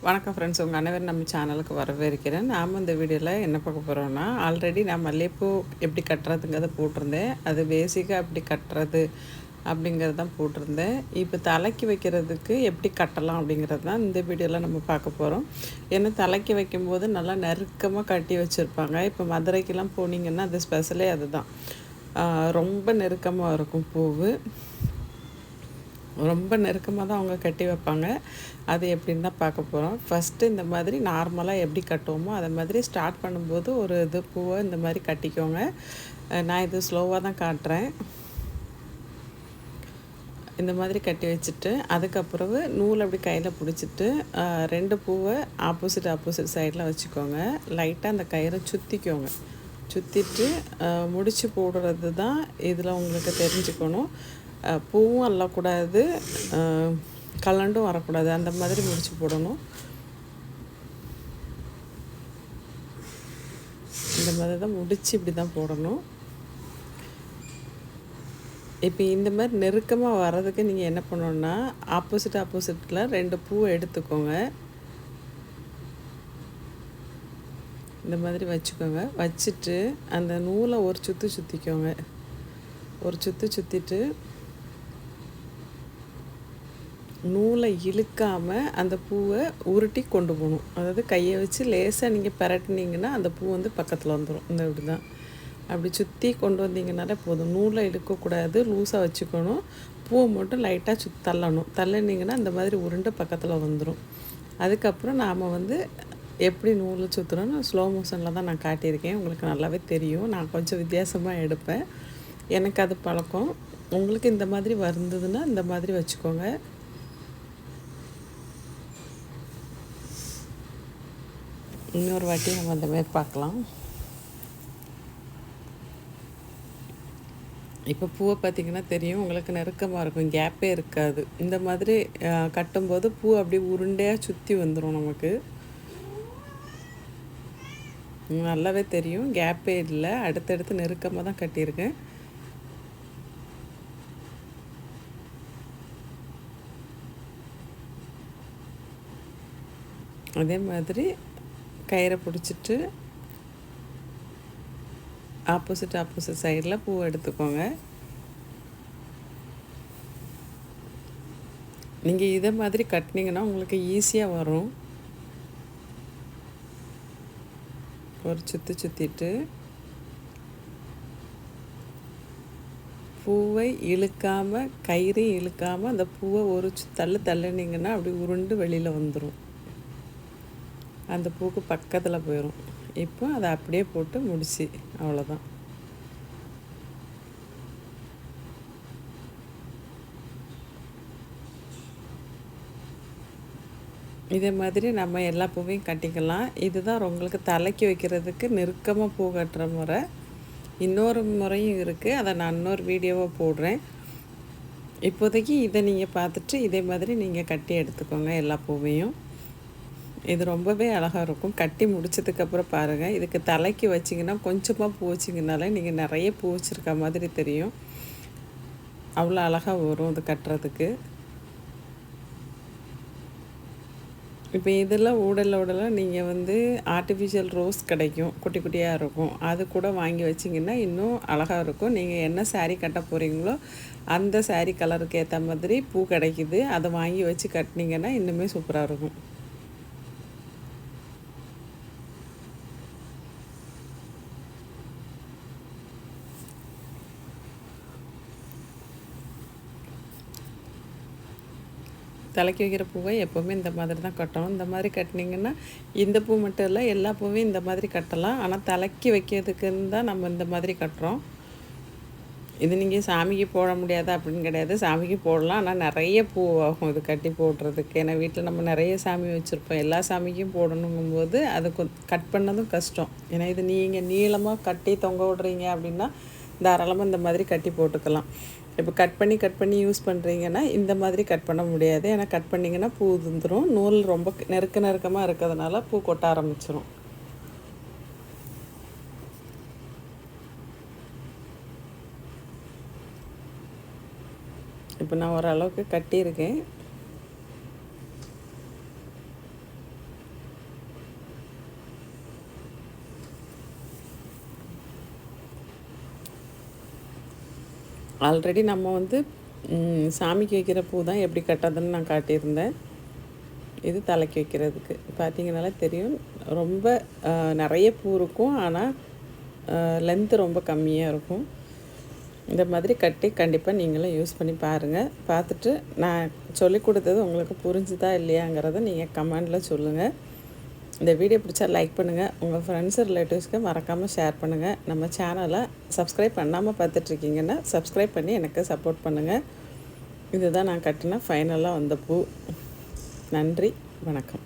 வணக்கம் ஃப்ரெண்ட்ஸ், உங்கள் அனைவரும் நம்ம சேனலுக்கு வரவேற்கிறேன். நாம் இந்த வீடியோவில் என்ன பார்க்க போகிறோன்னா, ஆல்ரெடி நான் மல்லிகைப்பூ எப்படி கட்டுறதுங்கிறத போட்டிருந்தேன். அது பேசிக்காக எப்படி கட்டுறது அப்படிங்கிறது தான் போட்டிருந்தேன். இப்போ தலைக்கு வைக்கிறதுக்கு எப்படி கட்டலாம் அப்படிங்கிறது தான் இந்த வீடியோவில் நம்ம பார்க்க போகிறோம். ஏன்னா தலைக்கு வைக்கும்போது நல்லா நெருக்கமாக கட்டி வச்சுருப்பாங்க. இப்போ மதுரைக்கெலாம் போனீங்கன்னா அது ஸ்பெஷலே அதுதான். ரொம்ப நெருக்கமாக இருக்கும் பூவு. ரொம்ப நெருக்கமாக தான் அவங்க கட்டி வைப்பாங்க. அது எப்படின்னு தான் பார்க்க போகிறோம். ஃபஸ்ட்டு இந்த மாதிரி நார்மலாக எப்படி கட்டுவோமோ அதை மாதிரி ஸ்டார்ட் பண்ணும்போது ஒரு பூவை இந்த மாதிரி கட்டிக்கோங்க. நான் இது ஸ்லோவாக தான் காட்டுறேன். இந்த மாதிரி கட்டி வச்சுட்டு அதுக்கப்புறம் நூல் அப்படி கையில் பிடிச்சிட்டு 2 பூவை ஆப்போசிட் சைடில் வச்சுக்கோங்க. லைட்டாக அந்த கயிறை சுற்றிக்கோங்க. சுற்றிட்டு முடிச்சு போடுறது தான் இதில் உங்களுக்கு தெரிஞ்சுக்கணும். பூவும் அள்ளக்கூடாது, கலண்டும் வரக்கூடாது. அந்த மாதிரி முடிச்சு போடணும். இந்த மாதிரி தான் முடிச்சு இப்படி தான் போடணும். இப்போ இந்த மாதிரி நெருக்கமாக வர்றதுக்கு நீங்கள் என்ன பண்ணணுன்னா, ஆப்போசிட்டில் 2 பூவை எடுத்துக்கோங்க. இந்த மாதிரி வச்சுக்கோங்க. வச்சுட்டு அந்த நூலை ஒரு சுற்று சுற்றிக்கோங்க. ஒரு சுற்றிட்டு நூலை இழுக்காமல் அந்த பூவை உருட்டி கொண்டு போகணும். அதாவது கையை வச்சு லேசாக நீங்கள் பிரட்டினீங்கன்னா அந்த பூ வந்து பக்கத்தில் வந்துடும். இந்த இப்படி தான் அப்படி சுற்றி கொண்டு வந்தீங்கனாலே போதும். நூலை இழுக்கக்கூடாது, லூஸாக வச்சுக்கணும். பூவை மட்டும் லைட்டாக தள்ளணும். தள்ளினீங்கன்னா இந்த மாதிரி உருண்டு பக்கத்தில் வந்துடும். அதுக்கப்புறம் நாம் வந்து எப்படி நூல் சுற்றுறோன்னு ஸ்லோ மோஷனில் தான் நான் காட்டியிருக்கேன். உங்களுக்கு நல்லாவே தெரியும். நான் கொஞ்சம் வித்தியாசமாக எடுப்பேன். எனக்கு அது பழக்கம். உங்களுக்கு இந்த மாதிரி வந்ததுன்னா இந்த மாதிரி வச்சுக்கோங்க. இன்னொரு வாட்டி நம்ம அந்த மாதிரி பார்க்கலாம். இப்போ பூவை பார்த்திங்கன்னா தெரியும், உங்களுக்கு நெருக்கமாக இருக்கும், கேப்பே இருக்காது. இந்த மாதிரி கட்டும்போது பூ அப்படியே உருண்டையாக சுற்றி வந்துடும். நமக்கு நல்லாவே தெரியும், கேப்பே இல்லை. அடுத்தடுத்து நெருக்கமாக தான் கட்டியிருக்கேன். அதே மாதிரி கயிறை பிடிச்சிட்டு ஆப்போசிட் சைடில் பூ எடுத்துக்கோங்க. நீங்கள் இதை மாதிரி கட்டினீங்கன்னா உங்களுக்கு ஈஸியாக வரும். ஒரு சுற்றிட்டு பூவை இழுக்காமல், கயிறையும் இழுக்காமல் அந்த பூவை ஒரு தள்ளினீங்கன்னா அப்படி உருண்டு வெளியில் வந்துடும். அந்த பூக்கு பக்கத்தில் போயிடும். இப்போ அதை அப்படியே போட்டு முடிச்சு, அவ்வளோதான். இதே மாதிரி நம்ம எல்லா பூவையும் கட்டிக்கலாம். இதுதான் உங்களுக்கு தலைக்கு வைக்கிறதுக்கு நெருக்கமாக பூ கட்டுற முறை. இன்னொரு முறையும் இருக்குது, அதை நான் இன்னொரு வீடியோவை போடுறேன். இப்போதைக்கு இதை நீங்கள் பார்த்துட்டு இதே மாதிரி நீங்கள் கட்டி எடுத்துக்கோங்க எல்லா பூவையும். இது ரொம்பவே அழகாக இருக்கும். கட்டி முடிச்சதுக்கப்புறம் பாருங்கள். இதுக்கு தலைக்கு வச்சிங்கன்னா கொஞ்சமாக பூ வச்சிங்கனாலே நீங்கள் நிறைய பூ வச்சுருக்க மாதிரி தெரியும். அவ்வளோ அழகாக வரும் இது கட்டுறதுக்கு. இப்போ இதில் ஊடலாக நீங்கள் வந்து ஆர்டிஃபிஷியல் ரோஸ் கிடைக்கும், குட்டி குட்டியாக இருக்கும். அது கூட வாங்கி வச்சிங்கன்னா இன்னும் அழகாக இருக்கும். நீங்கள் என்ன சாரீ கட்ட போகிறீங்களோ அந்த சாரீ கலருக்கு ஏற்ற மாதிரி பூ கிடைக்கிது. அதை வாங்கி வச்சு கட்டினீங்கன்னா இன்னுமே சூப்பராக இருக்கும். தலைக்கு வைக்கிற பூவை எப்போவுமே இந்த மாதிரி தான் கட்டணும். இந்த மாதிரி கட்டினீங்கன்னா இந்த பூ மட்டும் இல்லை, எல்லா பூவையும் இந்த மாதிரி கட்டலாம். ஆனால் தலைக்கு வைக்கிறதுக்குன்னு தான் நம்ம இந்த மாதிரி கட்டுறோம். இது நீங்கள் சாமிக்கு போட முடியாது அப்படின்னு கிடையாது, சாமிக்கு போடலாம். ஆனால் நிறைய பூ ஆகும் இது கட்டி போடுறதுக்கு. ஏன்னா வீட்டில் நம்ம நிறைய சாமி வச்சுருப்போம், எல்லா சாமிக்கும் போடணுங்கும்போது அது கட் பண்ணதும் கஷ்டம். ஏன்னா இது நீங்கள் நீளமாக கட்டி தொங்க விடுறீங்க அப்படின்னா தாராளமாக இந்த மாதிரி கட்டி போட்டுக்கலாம். இப்போ கட் பண்ணி யூஸ் பண்ணுறீங்கன்னா இந்த மாதிரி கட் பண்ண முடியாது. ஏன்னா கட் பண்ணிங்கன்னா பூ உதிர்ந்துடும். நூல் ரொம்ப நெருக்கமாக இருக்கிறதுனால பூ கொட்ட ஆரம்பிச்சிடும். இப்போ நான் ஓரளவுக்கு கட்டியிருக்கேன். ஆல்ரெடி நம்ம வந்து சாமிக்கு வைக்கிற பூ தான் எப்படி கட்டுறதுன்னு நான் காட்டியிருந்தேன். இது தலைக்கு வைக்கிறதுக்கு பார்த்தீங்கனாலே தெரியும். ரொம்ப நிறைய பூ இருக்கும், ஆனால் லென்த்து ரொம்ப கம்மியாக இருக்கும். இந்த மாதிரி கட்டி கண்டிப்பாக நீங்களும் யூஸ் பண்ணி பாருங்கள். பார்த்துட்டு நான் சொல்லிக் கொடுத்தது உங்களுக்கு புரிஞ்சுதா இல்லையாங்கிறத நீங்கள் கமெண்டில் சொல்லுங்கள். இந்த வீடியோ பிடிச்சா லைக் பண்ணுங்கள். உங்கள் ஃப்ரெண்ட்ஸு ரிலேட்டிவ்ஸ்க்கு மறக்காமல் ஷேர் பண்ணுங்கள். நம்ம சேனலை சப்ஸ்கிரைப் பண்ணாமல் பார்த்துட்ருக்கீங்கன்னா சப்ஸ்கிரைப் பண்ணி எனக்கு சப்போர்ட் பண்ணுங்கள். இதுதான் நான் கட்டின ஃபைனலாக வந்த பூ. நன்றி, வணக்கம்.